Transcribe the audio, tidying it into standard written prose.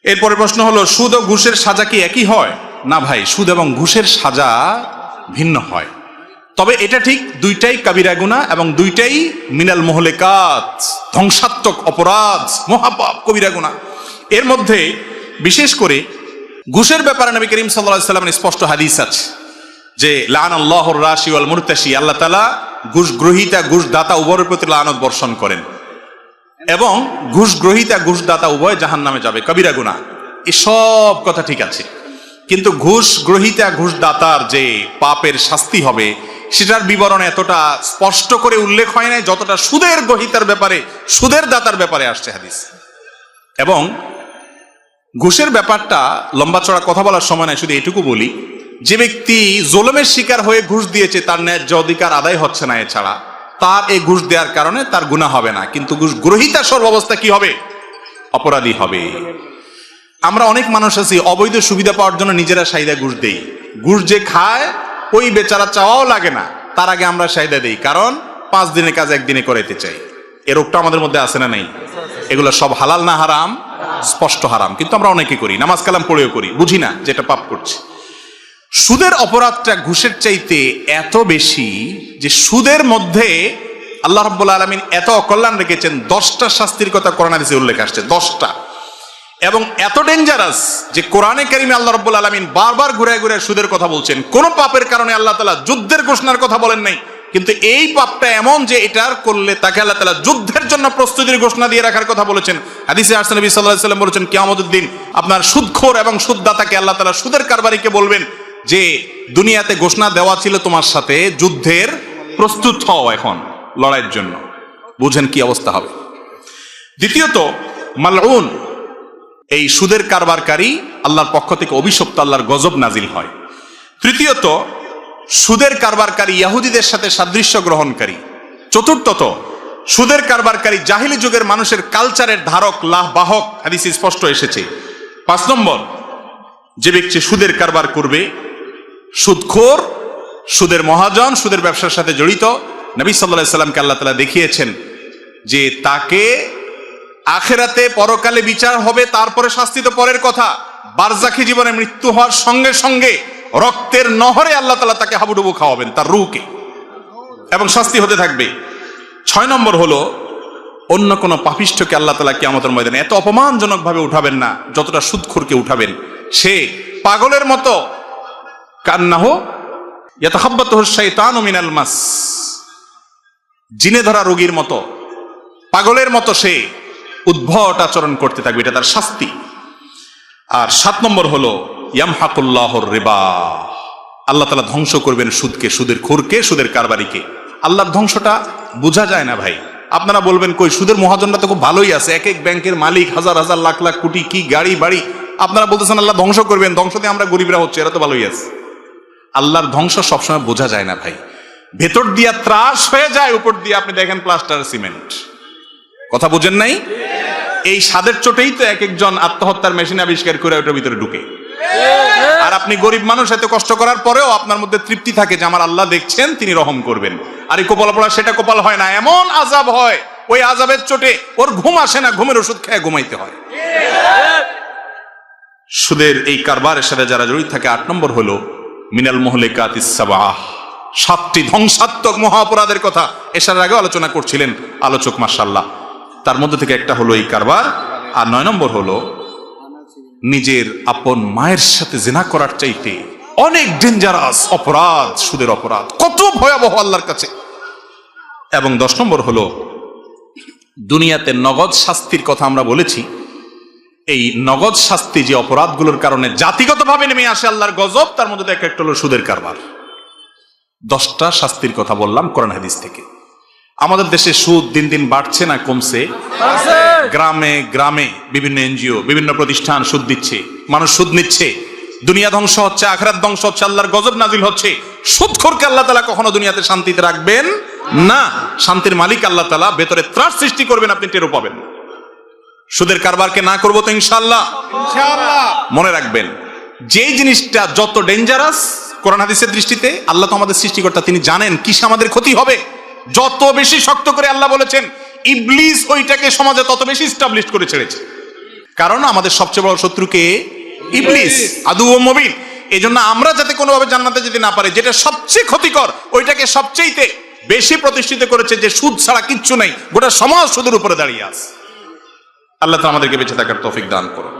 এরপরে প্রশ্ন হলো, সুদ ও ঘুষের সাজা কি একই হয়? না ভাই, সুদ এবং ঘুষের সাজা ভিন্ন হয়। তবে এটা ঠিক, দুইটাই কাবিরা গুনাহ এবং দুইটাই মিনাল মুহলিকাত, ধ্বংসাত্মক অপরাধ, মহাপাপ, কবিরা গুনাহ। এর মধ্যে বিশেষ করে ঘুষের ব্যাপারে নবী করিম সাল্লাল্লাহু আলাইহি ওয়াসাল্লামের স্পষ্ট হাদিস আছে যে লাআনাল্লাহুর রাশি ওয়াল মুরতাশি, আল্লাহ তাআলা ঘুষ গ্রহীতা ঘুষ দাতা উভয়ের প্রতি লানত বর্ষণ করেন এবং ঘুষ গ্রহীতা ঘুষ দাতা উভয় জাহান্নামে যাবে, কবিরা গুনাহ। এসব কথা ঠিক আছে, কিন্তু ঘুষ গ্রহীতা ঘুষ দাতার যে পাপের শাস্তি হবে সেটার বিবরণ এতটা স্পষ্ট করে উল্লেখ হয় নাই যতটা সুদের গ্রহীতার ব্যাপারে, সুদের দাতার ব্যাপারে আসছে হাদিস। এবং ঘুষের ব্যাপারটা লম্বা চড়া কথা বলার সময় নাই, শুধু এটুকু বলি, যে ব্যক্তি জুলুমের শিকার হয়ে ঘুষ দিয়েছে তার ন্যায্য অধিকার আদায় হচ্ছে না, এছাড়া তার এই ঘুষ দেওয়ার কারণে তার গুনাহ হবে না, কিন্তু ঘুষ গ্রহীতা সর্বাবস্থা কি হবে? অপরাধী হবে। আমরা অনেক মানুষ আছি অবৈধ সুবিধা পাওয়ার জন্য নিজেরা সাইদা ঘুষ দেই। ঘুষ যে খায় ওই বেচারা চাওয়াও লাগে না, তার আগে আমরা সাইদা দেই, কারণ 5 দিনের কাজ একদিনে করাইতে চাই। এর রোগটা আমাদের মধ্যে আছে না নেই? এগুলো সব হালাল না হারাম? স্পষ্ট হারাম, কিন্তু আমরা অনেকে করি, নামাজ কালাম পড়েও করি, বুঝি না যেটা পাপ করছি। সুদের অপরাধটা ঘুষের চাইতে এত বেশি যে সুদের মধ্যে আল্লাহ রাব্বুল আলামিন এত অকল্যাণ রেখেছেন। 10টা শাস্তির কথা কোরআন হাদিসে উল্লেখ আসছে, 10টা, এবং এত ডেঞ্জারাস যে কোরআনে কারিমে আল্লাহ রাব্বুল আলামিন বারবার ঘুরে ঘুরে সুদের কথা বলছেন। কোন পাপের কারণে আল্লাহ তাআলা যুদ্ধের ঘোষণার কথা বলেন নাই, কিন্তু এই পাপটা এমন যে এটার করলে তাকে আল্লাহ তাআলা যুদ্ধের জন্য প্রস্তুতির ঘোষণা দিয়ে রাখার কথা বলেছেন। হাদিসে আসছে নবী সাল্লাল্লাহু আলাইহি ওয়াসাল্লাম বলেছেন, কিয়ামতের দিন আপনার সুদখোর এবং সুদদাতাকে আল্লাহ তাআলা, সুদের কারবারিকে বলবেন যে দুনিয়াতে ঘোষণা দেওয়া ছিল তোমার সাথে যুদ্ধের, প্রস্তুত হও এখন লড়াইয়ের জন্য। বুঝেন কি অবস্থা হবে। দ্বিতীয়ত, মালউন, এই সুদের কারবারকারী আল্লাহর পক্ষ থেকে অভিশপ্ত, আল্লাহর গজব নাজিল হয়। তৃতীয়ত, সুদের কারবারকারী ইহুদিদের সাথে সাদৃশ্য গ্রহণকারী। চতুর্থত, সুদের কারবারকারী জাহিলি যুগের মানুষের কালচারের ধারক, বাহক, হাদিসে স্পষ্ট এসেছে। 5 নম্বর, যে ব্যক্তি সুদের কারবার করবে, সুদখোর, সুদের মহাজন, সুদের ব্যবসার সাথে জড়িত, নবী সাল্লাল্লাহু আলাইহি সাল্লামকে আল্লাহ তাআলা দেখিয়েছেন যে তাকে আখিরাতে পরকালে বিচার হবে, তারপরে শাস্তি তো পরের কথা, বারজাখী জীবনে মৃত্যু হওয়ার সঙ্গে সঙ্গে রক্তের নহরে আল্লাহ তাআলা তাকে হাবুডুবু খাওয়াবেন তার রূহকে, এবং শাস্তি হতে থাকবে। 6 নম্বর হলো, অন্য কোন পাপিষ্ঠকে আল্লাহ তাআলা কিয়ামতের ময়দানে এত অপমানজনক ভাবে উঠাবেন না যতটা সুদখোরকে উঠাবেন। সে পাগলের মতো, কান্নাহু ইয়াতাখাব্বাতুহু শাইতানু মিনাল মাস, জিনে ধরা রোগীর মতো, পাগলের মতো সে উদ্ভট আচরণ করতে থাকবে, এটা তার শাস্তি। আর 7 নম্বর হলো, ইয়ামহাকুল্লাহুর রিবা, আল্লাহ তাআলা ধ্বংস করবেন সুদকে, সুদের খোরকে, সুদের কারবারিকে। আল্লাহর ধ্বংসটা বোঝা যায় না ভাই। আপনারা বলবেন কই, সুদের মহাজনরা তো খুব ভালোই আছে, এক এক ব্যাংকের মালিক, হাজার হাজার লাখ লাখ কোটি, কি গাড়ি বাড়ি। আপনারা বলতেছেন আল্লাহ ধ্বংস করবেন, ধ্বংস দিয়ে আমরা গরিবরা হচ্ছে, এরা তো ভালোই আছে। আল্লাহর ধ্বংস সবসময় বোঝা যায় না ভাই। ভেতর দিয়া ত্রাস হয়ে যায়, উপর দিয়ে আপনি দেখেন প্লাস্টার সিমেন্ট। কথা বুঝেন নাই? এই স্বাদের চোটেই তো এক একজন আত্মহত্যার মেশিন আবিষ্কার করে ওটার ভিতরে ঢুকে। আর আপনি গরিব মানুষ, এত কষ্ট করার পরেও আপনার মধ্যে তৃপ্তি থাকে যে আমার আল্লাহ দেখছেন, তিনি রহম করবেন। আর এই কপাল পড়া, সেটা কপাল হয় না, এমন আযাব হয়, ওই আযাবের চোটে ওর ঘুম আসে না, ঘুমের ওষুধ খেয়ে ঘুমাইতে হয়। সুদের এই কারবারের সাথে যারা জড়িত থাকে, 8 নম্বর হলো মিনাল মুহলিকাতিস সাবাহ, 7টি ধ্বংসাত্মক মহা অপরাধের কথা এসার আগে আলোচনা করছিলেন আলোচক, মাশাআল্লাহ। তার মধ্যে থেকে একটা হলো এই কারবার। আর 9 নম্বর হলো নিজের আপন মায়ের সাথে জিনা করার চাইতে অনেক ডেঞ্জারাস অপরাধ সুদের অপরাধ, কত ভয়াবহ আল্লাহর কাছে। এবং 10 নম্বর হলো দুনিয়াতে নগদ শাস্তির কথা আমরা বলেছি। এই নগদ শাস্তি যে অপরাধগুলোর কারণে জাতিগতভাবে নেমে আসে আল্লাহর গজব, তার মধ্যে একটা হলো সুদের কারবার। 10টা শাস্তির কথা বললাম কোরআন হাদিস থেকে। আমাদের দেশে সুদ দিন দিন বাড়ছে না কমছে? গ্রামে গ্রামে বিভিন্ন এনজিও, বিভিন্ন প্রতিষ্ঠান সুদ দিচ্ছে, মানুষ সুদ নিচ্ছে, দুনিয়া ধ্বংস হচ্ছে, আখিরাত ধ্বংস হচ্ছে, আল্লাহর গজব নাজিল হচ্ছে। সুদখোরকে আল্লাহ তাআলা কখনো দুনিয়াতে শান্তিতে রাখবেন না। শান্তির মালিক আল্লাহ তাআলা, ভেতরে ত্রাস সৃষ্টি করবেন, আপনি টেরও পাবেন। সুদের কারবারকে না করবো তো ইনশাআল্লাহ। মনে রাখবেন, যে জিনিসটা যত ডেঞ্জারাস কোরআন হাদিসের দৃষ্টিতে, আল্লাহ তো আমাদের সৃষ্টিকর্তা, তিনি জানেন কিসে আমাদের ক্ষতি হবে। যত বেশি শক্ত করে আল্লাহ বলেছেন, ইবলিস ওইটাকে সমাজে তত বেশি এস্টাবলিশ করে ছেড়েছে। কারণ আমাদের সবচেয়ে বড় শত্রুকে ইবলিস, আদু ও মুবিন। এই জন্য আমরা যাতে কোনোভাবে জান্নাতে যেতে না পারি, যেটা সবচেয়ে ক্ষতিকর ওইটাকে সবচেয়ে বেশি প্রতিষ্ঠিত করেছে যে সুদ ছাড়া কিচ্ছু নেই, গোটা সমাজ সুদের উপরে দাঁড়িয়ে আছে। আল্লাহ তাআলা আমাদেরকে বেঁচে থাকার তৌফিক দান করুন।